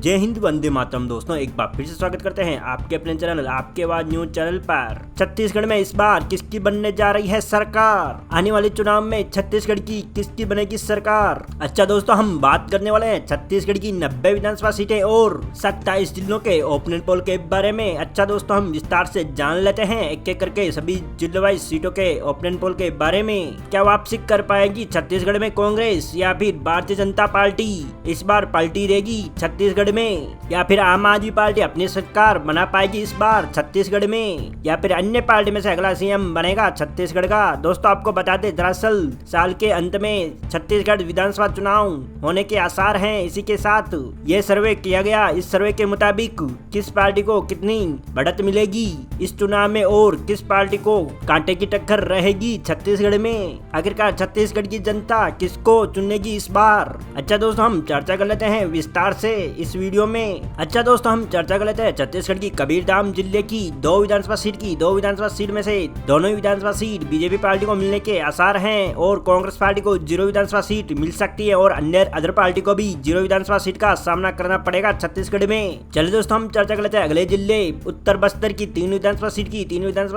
जय हिंद, वंदे मातरम। दोस्तों एक बार फिर से स्वागत करते हैं आपके अपने चैनल आपके आवाज न्यूज चैनल पर। छत्तीसगढ़ में इस बार किसकी बनने जा रही है सरकार? आने वाले चुनाव में छत्तीसगढ़ की किसकी बनेगी सरकार? अच्छा दोस्तों, हम बात करने वाले हैं छत्तीसगढ़ की 90 विधानसभा सीटें और 27 जिलों के ओपिनियन पोल के बारे में। अच्छा दोस्तों, हम विस्तार से जान लेते हैं एक एक करके सभी जिले वाइज सीटों के ओपिनियन पोल के बारे में। क्या वापसी कर पाएगी छत्तीसगढ़ में कांग्रेस या फिर भारतीय जनता पार्टी? इस बार पलटी देगी छत्तीसगढ़ में, या फिर आम आदमी पार्टी अपनी सरकार बना पाएगी इस बार छत्तीसगढ़ में, या फिर अन्य पार्टी में से अगला सीएम बनेगा छत्तीसगढ़ का? दोस्तों आपको बता दें, दरअसल साल के अंत में छत्तीसगढ़ विधानसभा चुनाव होने के आसार हैं। इसी के साथ ये सर्वे किया गया। इस सर्वे के मुताबिक किस पार्टी को कितनी बढ़त मिलेगी इस चुनाव में और किस पार्टी को कांटे की टक्कर रहेगी छत्तीसगढ़ में? आखिरकार छत्तीसगढ़ की जनता किसको चुनेगी इस बार? अच्छा दोस्तों, हम चर्चा कर लेते हैं विस्तार से इस वीडियो में। अच्छा दोस्तों, हम चर्चा कर लेते हैं छत्तीसगढ़ की कबीरधाम जिले की 2 विधानसभा सीट में से दोनों ही विधानसभा सीट बीजेपी पार्टी को मिलने के आसार हैं और कांग्रेस पार्टी को 0 विधानसभा सीट मिल सकती है और अन्य अदर पार्टी को भी 0 विधानसभा सीट का सामना करना पड़ेगा छत्तीसगढ़ में। चलिए दोस्तों, हम चर्चा कर लेते हैं अगले जिले उत्तर बस्तर की 3 विधानसभा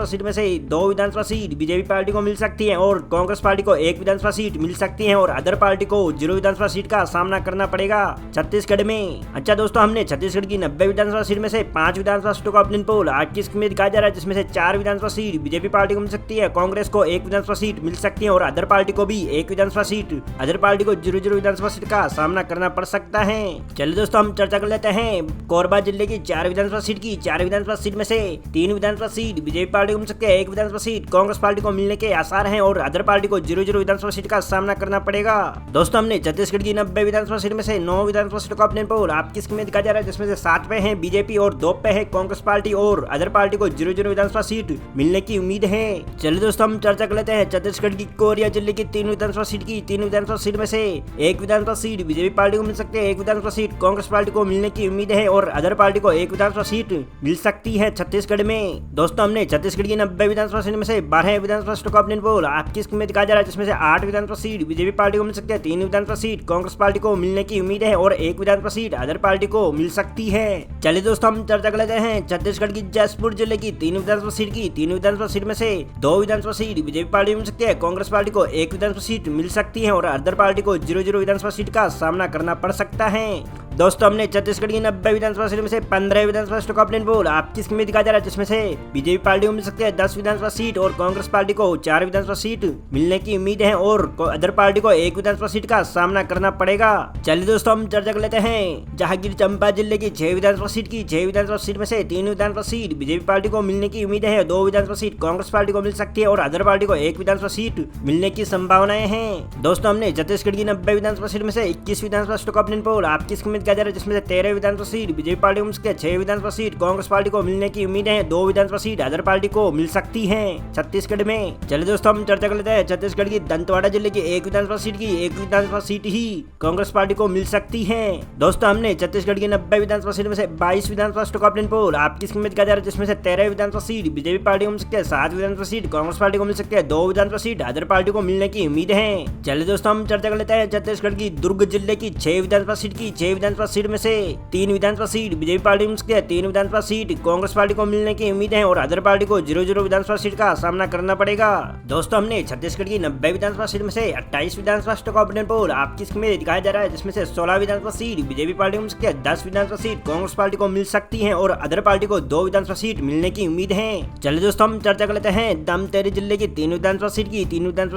सीट में से 2 विधानसभा सीट बीजेपी पार्टी को मिल सकती है और कांग्रेस पार्टी को 1 विधानसभा सीट मिल सकती है और अदर पार्टी को 0 विधानसभा सीट का सामना करना पड़ेगा छत्तीसगढ़ में। अच्छा दोस्तों, हमने छत्तीसगढ़ की 90 विधानसभा सीट में से 5 विधानसभा सीटों का ओपिनियन पोल आज की स्कीम में दिखाया जा रहा है, जिसमें से 4 विधानसभा सीट बीजेपी पार्टी को मिल सकती है, कांग्रेस को 1 विधानसभा सीट मिल सकती है और अदर पार्टी को भी 1 विधानसभा सीट, अदर पार्टी को 0 विधानसभा सीट का सामना करना पड़ सकता है। चलिए दोस्तों, हम चर्चा कर लेते हैं कोरबा जिले की 4 विधानसभा सीट में से 3 विधानसभा सीट बीजेपी पार्टी को मिल सकती है, 1 विधानसभा सीट कांग्रेस पार्टी को मिलने के आसार हैं और अदर पार्टी को 0 विधानसभा सीट का सामना करना पड़ेगा। दोस्तों हमने छत्तीसगढ़ की 90 विधानसभा सीट में से 9 विधानसभा सीटों का ओपिनियन पोल आपकी स्कीम में दिखाया जा रहा है, जिसमें से 7 पे है बीजेपी और 2 पे है कांग्रेस पार्टी और अदर पार्टी को 0 विधानसभा सीट मिलने की उम्मीद है। चलिए दोस्तों, हम चर्चा कर लेते हैं छत्तीसगढ़ की कोरिया जिले की 3 विधानसभा सीट में से 1 विधानसभा सीट बीजेपी पार्टी को मिल सकती है, 1 विधानसभा सीट कांग्रेस पार्टी को मिलने की उम्मीद है और अदर पार्टी को 1 विधानसभा सीट मिल सकती है छत्तीसगढ़ में। दोस्तों हमने छत्तीसगढ़ की 90 विधानसभा सीट में से 12 विधानसभा सीटों का ओपिनियन पोल आपकी स्कीम में दिखाया जा रहा है, जिसमें से 8 विधानसभा सीट बीजेपी पार्टी को मिल सकती है, 3 विधानसभा सीट कांग्रेस पार्टी को मिलने की उम्मीद है और 1 विधानसभा सीट अदर पार्टी को मिल सकती है। चलिए दोस्तों, हम चर्चा कर लेते हैं छत्तीसगढ़ की जसपुर जिले की 3 विधानसभा सीट में से 2 विधानसभा सीट बीजेपी पार्टी को मिल सकती है, कांग्रेस पार्टी को 1 विधानसभा सीट मिल सकती है और अदर पार्टी को 0 विधानसभा सीट का सामना करना पड़ सकता है। दोस्तों हमने छत्तीसगढ़ की 90 विधानसभा सीट में से 15 विधानसभा सीटों का ओपिनियन पोल आपकी स्कीम में दिखाया जा रहा है, जिसमें से बीजेपी पार्टी को मिल सकती है 10 विधानसभा सीट और कांग्रेस पार्टी को 4 विधानसभा सीट मिलने की उम्मीद है और अदर पार्टी को 1 विधानसभा सीट का सामना करना पड़ेगा। चलिए दोस्तों, हम चर्चा कर लेते हैं जहांगीर चंपा जिले की 6 विधानसभा सीट में से 3 विधानसभा सीट बीजेपी पार्टी को मिलने की उम्मीद है, 2 विधानसभा सीट कांग्रेस पार्टी को मिल सकती है और अदर पार्टी को 1 विधानसभा सीट मिलने की संभावनाएं हैं। दोस्तों हमने छत्तीसगढ़ की 90 विधानसभा सीट में से 21 विधानसभा सीटों का ओपिनियन पोल आपकी स्कीम में दिखाया जा रहा है, जिसमें से 13 विधानसभा सीट बीजेपी पार्टी को मिल सकती है, 6 विधानसभा सीट कांग्रेस पार्टी को मिलने की उम्मीद है, 2 विधानसभा सीट अदर पार्टी को मिल सकती है छत्तीसगढ़ में। चलिए दोस्तों, हम चर्चा कर लेते हैं छत्तीसगढ़ की दंतेवाड़ा जिले की 1 विधानसभा सीट ही कांग्रेस पार्टी को मिल सकती है। दोस्तों हमने छत्तीसगढ़ की 90 विधानसभा सीट में से 22 विधानसभा सीटों का ओपिनियन पोल आपकी स्कीम में दिखाया जा रहा है, जिसमें से 13 विधानसभा सीट बीजेपी पार्टी को मिल सकती है, 7 विधानसभा सीट कांग्रेस पार्टी को मिल सकती है, 2 विधानसभा सीट अदर पार्टी को मिलने की उम्मीद है। चलिए दोस्तों, हम चर्चा कर लेते हैं छत्तीसगढ़ की दुर्ग जिले की 6 विधानसभा सीट में से 3 विधानसभा सीट बीजेपी पार्टी को मिल सकती है, 3 विधानसभा सीट कांग्रेस पार्टी को मिलने की उम्मीद है और अदर पार्टी को 0 विधानसभा सीट का सामना करना पड़ेगा। दोस्तों हमने छत्तीसगढ़ की 90 विधानसभा सीट में से 28 विधानसभा सीटों का ओपिनियन पोल आपकी स्कीम में दिखाया जा रहा है, जिसमें से 16 विधानसभा सीट बीजेपी पार्टी को मिल सकती है, 10 विधानसभा सीट कांग्रेस पार्टी को मिल सकती है और अदर पार्टी को 2 विधानसभा सीट मिलने की उम्मीद है। चलिए दोस्तों, हम चर्चा कर लेते हैं दमतेरी जिले की 3 विधानसभा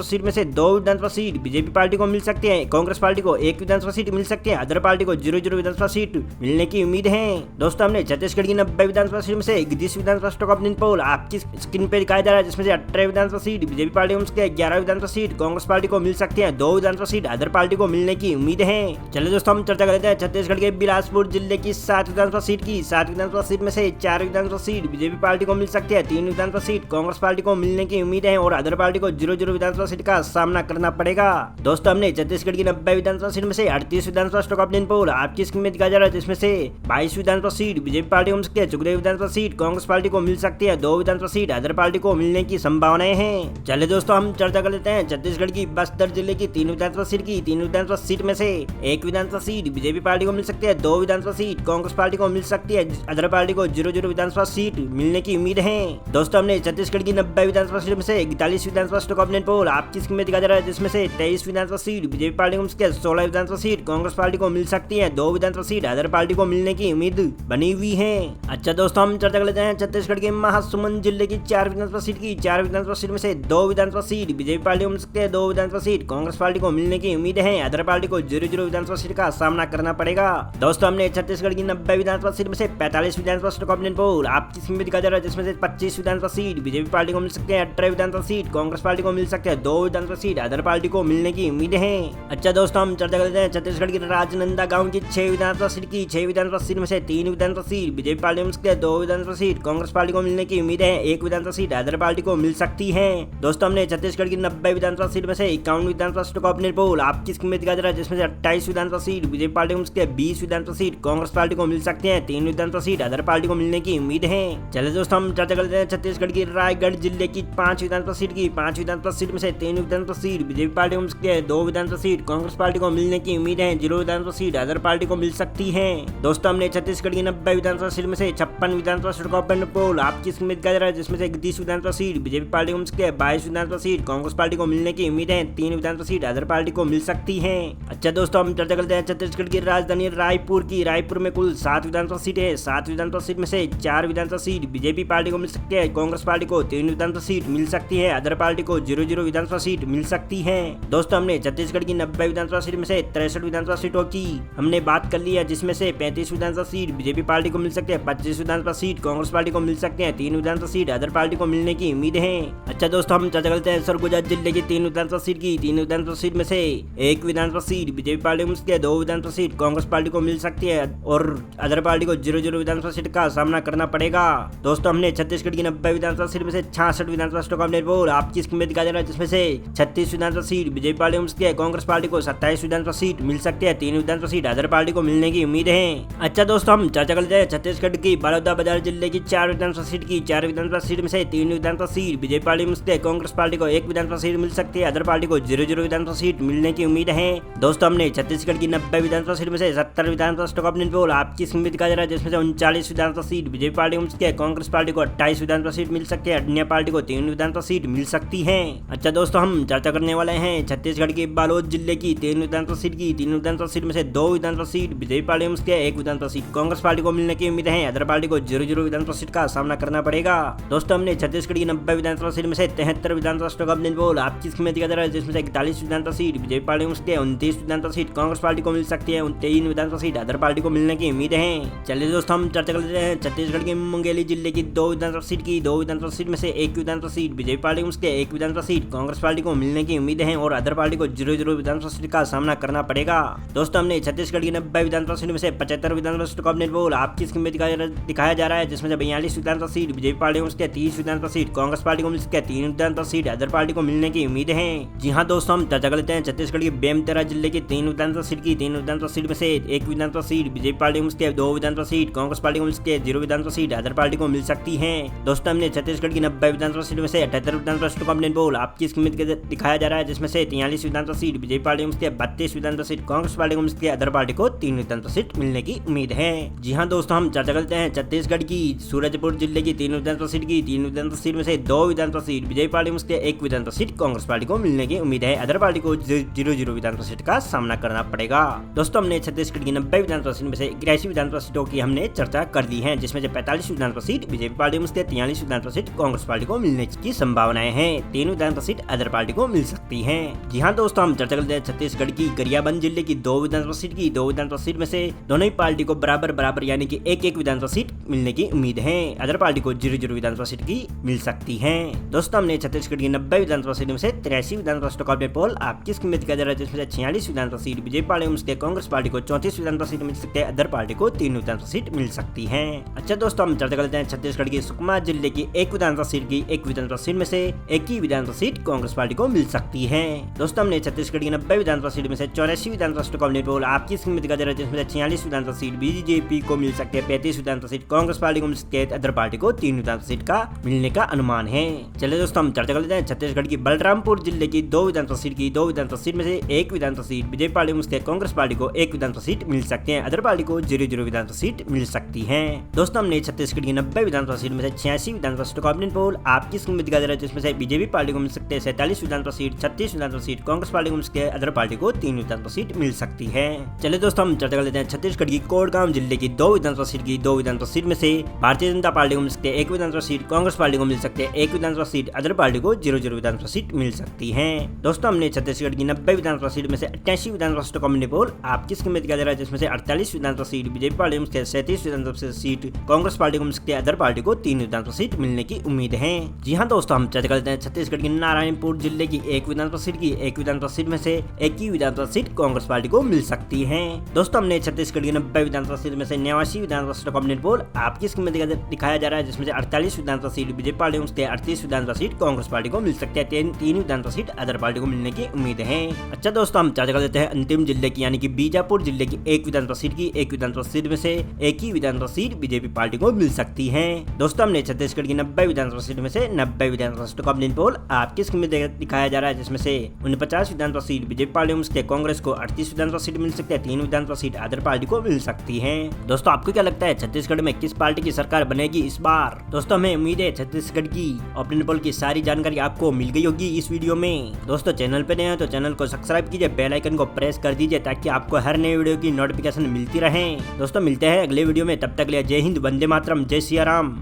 सीट में से 2 विधानसभा सीट बीजेपी पार्टी को मिल सकती है, कांग्रेस पार्टी को 1 विधानसभा सीट मिल सकती है, अदर पार्टी को 0 विधानसभा सीट मिलने की उम्मीद है। दोस्तों हमने छत्तीसगढ़ की 90 विधानसभा सीट में से 31 विधानसभा सीटों का ओपिनियन पोल आपकी स्क्रीन पे दिखाया जा रहा है, जिसमें से 18 विधानसभा सीट बीजेपी पार्टी को मिल सकती है, 11 विधानसभा सीट कांग्रेस पार्टी को मिल सकती है, 2 विधानसभा सीट अदर पार्टी को मिलने की उम्मीद है। चलिए दोस्तों, हम चर्चा कर लेते हैं छत्तीसगढ़ के बिलासपुर जिले की 7 विधानसभा सीट में से 4 विधानसभा सीट बीजेपी पार्टी को मिल सकती है, 3 विधानसभा सीट कांग्रेस पार्टी को मिलने की उम्मीद है और अदर पार्टी को 0 विधानसभा सीट का सामना करना पड़ेगा। दोस्तों हमने छत्तीसगढ़ की 90 विधानसभा सीट में से 38 विधानसभा सीटों का ओपिनियन पोल आपकी आपकी स्क्रीन में दिखाया जा रहा है, जिसमें से 22 विधानसभा सीट बीजेपी पार्टी को मिल सकती है, 14 विधानसभा सीट कांग्रेस पार्टी को मिल सकती है, 2 विधानसभा सीट अदर पार्टी को मिलने की संभावनाएं हैं। चलिए दोस्तों हम चर्चा कर लेते हैं छत्तीसगढ़ की बस्तर जिले की 3 विधानसभा सीट की। 3 विधानसभा सीट में से 1 विधानसभा सीट बीजेपी पार्टी को मिल सकती है, 2 विधानसभा सीट कांग्रेस पार्टी को मिल सकती है, अदर पार्टी को 0-0 विधानसभा सीट मिलने की उम्मीद है। दोस्तों हमने छत्तीसगढ़ की 90 विधानसभा सीट में से 41 विधानसभा स्टॉक ऑप्शन पोल आपकी स्क्रीन में दिखाया जा रहा है, जिसमें से 23 विधानसभा सीट बीजेपी पार्टी को मिल सकती है, 16 विधानसभा सीट कांग्रेस पार्टी को मिल सकती है, 2 विधानसभा सीट अदर पार्टी को मिलने की उम्मीद बनी हुई है। अच्छा दोस्तों हम चर्चा कर लेते हैं छत्तीसगढ़ के महासमुंद जिले की 4 विधानसभा सीट की। 4 विधानसभा सीट में से 2 विधानसभा सीट बीजेपी पार्टी को मिल सकती है, 2 विधानसभा सीट कांग्रेस पार्टी को मिलने की उम्मीद है, अदर पार्टी को 0-0 विधानसभा सीट का सामना करना पड़ेगा। दोस्तों हमने छत्तीसगढ़ की 90 विधानसभा सीट में से 45 विधानसभा स्टॉक ऑप्शन पोल आपकी स्क्रीन में दिखाया जा रहा है, जिसमें से 25 विधानसभा सीट बीजेपी पार्टी को मिल सकते हैं, 18 विधानसभा सीट कांग्रेस पार्टी को मिल सकते हैं, 2 विधानसभा सीट अदर पार्टी को मिलने की उम्मीद है। अच्छा दोस्तों हम चर्चा करते हैं छत्तीसगढ़ की राजनांदगांव की 6 विधानसभा सीट की। 6 विधानसभा सीट में से 3 विधानसभा सीट बीजेपी पार्टी को मिल सकती है, 2 विधानसभा सीट कांग्रेस पार्टी को मिलने की उम्मीद है, 1 विधानसभा सीट अदर पार्टी को मिल सकती है। दोस्तों हमने छत्तीसगढ़ की 90 विधानसभा सीट में से 51 विधानसभा स्टॉक ऑप्शन पोल आपकी स्क्रीन में दिखाया जा रहा है, जिसमें से 28 विधानसभा सीट बीजेपी पार्टी को मिल सकती है, 20 विधानसभा सीट कांग्रेस पार्टी को मिल सकती है, 3 विधानसभा सीट अदर पार्टी को मिलने की उम्मीद है। चलिए दोस्तों हम चर्चा करते हैं छत्तीसगढ़ की रायगढ़ जिले की 5 विधानसभा सीट की। 5 विधानसभा सीट में से 3 विधानसभा सीट बीजेपी पार्टी को मिल सकती है, 2 विधानसभा सीट कांग्रेस पार्टी को मिलने की उम्मीद है, 0 विधानसभा सीट अदर पार्टी को मिल सकती है। दोस्तों हमने छत्तीसगढ़ की 90 विधानसभा सीट में से 56 विधानसभा सीट का ओपन पोल आपकी स्क्रीन में दिखाया जा रहा है, जिसमें से 31 विधानसभा सीट बीजेपी पार्टी को मिल सकती है, 22 विधानसभा सीट कांग्रेस पार्टी को मिलने की उम्मीद है, 3 विधानसभा सीट अदर पार्टी को मिल सकती है। अच्छा दोस्तों हम चर्चा करते हैं छत्तीसगढ़ की राजधानी रायपुर की। रायपुर में कुल 7 विधानसभा सीट है। 7 विधानसभा सीट में से 4 विधानसभा सीट बीजेपी पार्टी को मिल सकती है, कांग्रेस पार्टी को 3 विधानसभा सीट मिल सकती है, अदर पार्टी को 0-0 विधानसभा सीट मिल सकती है। दोस्तों हमने छत्तीसगढ़ की 90 विधानसभा सीट में से 63 विधानसभा सीटों की हमने बात कर ली है, जिसमें से 35 विधानसभा सीट बीजेपी पार्टी को मिल सकती है, 25 विधानसभा सीट कांग्रेस पार्टी को मिल सकती है, 3 विधानसभा सीट अदर पार्टी को मिलने की उम्मीद है। अच्छा दोस्तों हम चर्चा करते हैं सरगुजा जिले की 3 विधानसभा सीट की। 3 विधानसभा सीट में से 1 विधानसभा सीट बीजेपी पार्टी को मिल सकती है, 2 विधानसभा सीट कांग्रेस पार्टी को मिल सकती है और अदर पार्टी को 0-0 विधानसभा सीट का सामना करना पड़ेगा। दोस्तों हमने छत्तीसगढ़ की 90 विधानसभा सीट में से 66 विधानसभा स्टॉक ऑप्शन पोल आपकी स्क्रीन में दिखाया जा रहा है, जिसमें से 36 विधानसभा सीट बीजेपी पार्टी को मिल सकती है, कांग्रेस पार्टी को 27 विधानसभा सीट मिल सकती है, 3 विधानसभा सीट अदर पार्टी को मिलने की उम्मीद है। अच्छा दोस्तों हम चर्चा करते हैं छत्तीसगढ़ की बलौदाबाजार जिले की 4 विधानसभा सीट की। 4 विधानसभा सीट में से 3 विधानसभा सीट बीजेपी पार्टी को मिल सकती है, कांग्रेस पार्टी को 1 विधानसभा सीट मिल सकती है, अदर पार्टी को 0-0 विधानसभा सीट मिलने की उम्मीद है। दोस्तों हमने छत्तीसगढ़ की 90 विधानसभा सीट में से 70 विधानसभा स्टॉक ऑप्शन पोल आपकी स्क्रीन में दिखाया जा रहा है, जिसमें से 39 विधानसभा सीट बीजेपी पार्टी को मिल सकती है, कांग्रेस पार्टी को 28 विधानसभा सीट मिल सकती है, अन्य पार्टी को 3 विधानसभा सीट मिल सकती है। अच्छा दोस्तों हम चर्चा करने वाले हैं छत्तीसगढ़ के बालोद जिले की 3 विधानसभा सीट की। 3 विधानसभा सीट में से 2 विधानसभा सीट बीजेपी पार्टी को मिल सकती है, 1 विधानसभा सीट कांग्रेस पार्टी को मिलने की उम्मीद है, अदर पार्टी को 0-0 विधानसभा सीट का सामना करना पड़ेगा। दोस्तों हमने छत्तीसगढ़ की 90 विधानसभा सीट में से 73 विधानसभा स्टॉक ऑप्शन पोल आपकी स्क्रीन में दिखाया जा रहा है, जिसमें से 41 विधानसभा सीट बीजेपी पार्टी को मिल सकती है, 29 विधानसभा सीट कांग्रेस पार्टी को मिल सकती है, 3 विधानसभा सीट अदर पार्टी को मिलने की उम्मीद है। चलिए दोस्तों हम चर्चा कर लेते हैं छत्तीसगढ़ के मुंगेली जिले की 2 विधानसभा सीट की। 2 विधानसभा सीट में से 1 विधानसभा सीट बीजेपी पार्टी को मिल सकती है, 1 विधानसभा सीट कांग्रेस पार्टी को मिलने की उम्मीद है और अदर पार्टी को 0-0 विधानसभा सीट का सामना करना पड़ेगा। दोस्तों हमने छत्तीसगढ़ की 90 विधानसभा सीट में से 75 विधानसभा स्टॉक ऑप्शन पोल आपकी स्क्रीन में दिखाया जा रहा है, जिसमें से 42 विधानसभा सीट बीजेपी पार्टी को मिल सकती है, 30 विधानसभा सीट कांग्रेस पार्टी को मिल सकती है, 3 विधानसभा सीट अदर पार्टी को मिलने की उम्मीद है। जी हाँ दोस्तों हम चर्चा कर लेते हैं छत्तीसगढ़ की बेमेतरा जिले की 3 विधानसभा सीट की। 3 विधानसभा सीट में से 1 विधानसभा सीट बीजेपी पार्टी को मिल सकती है, 2 विधानसभा सीट कांग्रेस पार्टी को मिल सकती है, 0 विधानसभा सीट अदर पार्टी को मिल सकती है। दोस्तों हमने छत्तीसगढ़ की 90 विधानसभा सीट में से 78 विधानसभा स्टॉक ऑप्शन पोल आपकी स्क्रीन में दिखाया जा रहा है, जिसमें से 43 विधानसभा सीट बीजेपी पार्टी को मिल सकती है, 32 विधानसभा सीट कांग्रेस पार्टी को मिल सकती है, अदर पार्टी को 3 विधानसभा सीट मिलने की उम्मीद है। जी हाँ दोस्तों हम चर्चा करते हैं छत्तीसगढ़ की सूरजपुर जिले की 3 विधानसभा सीट की। 3 विधानसभा सीट में से 2 विधानसभा सीट बीजेपी पार्टी को मिल सकती है, 1 विधानसभा सीट कांग्रेस पार्टी को मिलने की उम्मीद है, अदर पार्टी को 0-0 विधानसभा सीट का सामना करना पड़ेगा। दोस्तों हमने छत्तीसगढ़ की 90 विधानसभा सीट में से 81 विधानसभा सीटों की हमने चर्चा कर ली है, जिसमें से 45 विधानसभा सीट बीजेपी पार्टी को मिल सकती है, 43 विधानसभा सीट कांग्रेस पार्टी को मिलने की संभावनाएं हैं, 3 विधानसभा सीट अदर पार्टी को मिल सकती है। जी हाँ दोस्तों हम चर्चा करते हैं छत्तीसगढ़ की गरियाबंद जिले की 2 विधानसभा सीट की। 2 विधानसभा सीट में से दोनों ही पार्टी को बराबर यानी कि 1-1 विधानसभा सीट मिलने की उम्मीद है, अदर पार्टी को 0-0 विधानसभा सीट की मिल सकती है। दोस्तों हमने छत्तीसगढ़ की 90 विधानसभा सीट में से 83 विधानसभा स्टॉक ऑप्शन पोल आपकी स्क्रीन में दिखाया जा रहा है, जिसमें से 46 विधानसभा सीट बीजेपी पार्टी को मिल सकती है, कांग्रेस पार्टी को 34 विधानसभा सीट मिल सकती है, अदर पार्टी को 3 विधानसभा सीट मिल सकती है। अच्छा दोस्तों हम चर्चा करते हैं छत्तीसगढ़ की सुकमा जिले की 1 विधानसभा सीट की। 1 विधानसभा सीट में से 1 ही विधानसभा सीट कांग्रेस पार्टी को मिल सकती है। दोस्तों हमने छत्तीसगढ़ की 90 विधानसभा सीट में से 84 विधानसभा स्टॉक ऑप्शन पोल आपकी स्क्रीन में दिखाया जा रहा है जिसमें 46 विधानसभा सीट बीजेपी को मिल सकती है, 35 विधानसभा सीट कांग्रेस पार्टी को मिल सकती है, अदर पार्टी को 3 विधानसभा सीट का मिलने का अनुमान है। चलिए दोस्तों हम चर्चा कर लेते हैं छत्तीसगढ़ की बलरामपुर जिले की 2 विधानसभा सीट की। 2 विधानसभा सीट में से 1 विधानसभा सीट बीजेपी पार्टी को मिल सकती है, कांग्रेस पार्टी को 1 विधानसभा सीट मिल सकती है, अदर पार्टी को 0 विधानसभा सीट मिल सकती है। दोस्तों हमने छत्तीसगढ़ की 90 विधानसभा सीट में से 86 विधानसभा सीट का ऑपिनियन पोल आपकी स्क्रीन में दिखा दे रहा है जिसमें से बीजेपी पार्टी को मिल सकते हैं 47 विधानसभा सीट, 36 विधानसभा सीट कांग्रेस पार्टी को मिल सकती है, अदर पार्टी को 3 विधानसभा सीट मिल सकती है। चलिए दोस्तों हम चर्चा कर लेते हैं छत्तीसगढ़ की कोड़गांव जिले की 2 विधानसभा सीट की। 2 विधानसभा सीट में से भारतीय जनता पार्टी को मिल सकती है 1 विधानसभा सीट, कांग्रेस पार्टी को मिल सकती है 1 विधानसभा सीट, अदर पार्टी को 0 विधानसभा सीट मिल सकती है। दोस्तों हमने छत्तीसगढ़ की 90 विधानसभा सीट में से 88 विधानसभा सीटों का ऑपिनियन पोल आपकी स्क्रीन में दिखाया जा रहा है जिसमें से 48 विधानसभा सीट बीजेपी पार्टी को मिल सकती है, 37 विधानसभा सीट कांग्रेस पार्टी को मिल सकती है, अदर पार्टी को 3 विधानसभा सीट मिलने की उम्मीद है। जी हाँ दोस्तों हम चर्चा करते हैं छत्तीसगढ़ की नारायणपुर जिले की 1 विधानसभा सीट की। 1 विधानसभा सीट में से 1 ही विधानसभा सीट कांग्रेस पार्टी को मिल सकती है। दोस्तों हमने छत्तीसगढ़ की 90 विधानसभा सीट में से 89 विधानसभा सीटों का ऑपिनियन पोल आपकी स्क्रीन में दिखाया जा रहा है जिसमें से 48 विधानसभा सीट बीजेपी पार्टी को मिल सकती है, 38 विधानसभा सीट कांग्रेस पार्टी को मिल सकती है, 3 विधानसभा सीट अदर पार्टी को मिलने की उम्मीद है। अच्छा दोस्तों हम चर्चा कर लेते हैं अंतिम जिले की यानी कि बीजापुर जिले की 1 विधानसभा सीट की। 1 विधानसभा सीट में से 1 ही विधानसभा सीट बीजेपी पार्टी को मिल सकती है। दोस्तों हमने छत्तीसगढ़ की 90 विधानसभा सीट में से 90 विधानसभा सीटों का ऑपिनियन पोल आपकी स्क्रीन में दिखाया जा रहा है जिसमें से 49 विधानसभा सीट बीजेपी पार्टी को मिल सकती है, कांग्रेस को 38 विधानसभा सीट मिल सकती है, 3 विधानसभा सीट अदर पार्टी को मिल सकती है। दोस्तों आपको क्या लगता है छत्तीसगढ़ में किस पार्टी की सरकार बनेगी इस बार? दोस्तों हमें उम्मीद है छत्तीसगढ़ की ऑपिनियन पोल की सारी जानकारी आपको मिल गई होगी इस वीडियो में। दोस्तों चैनल पे नए हैं तो चैनल को सब्सक्राइब कीजिए, बेल आइकन को प्रेस कर दीजिए ताकि आपको हर नए वीडियो की नोटिफिकेशन मिलती रहे। दोस्तों मिलते हैं अगले वीडियो में, तब तक के लिए जय हिंद, वंदे मातरम, जय सिया राम।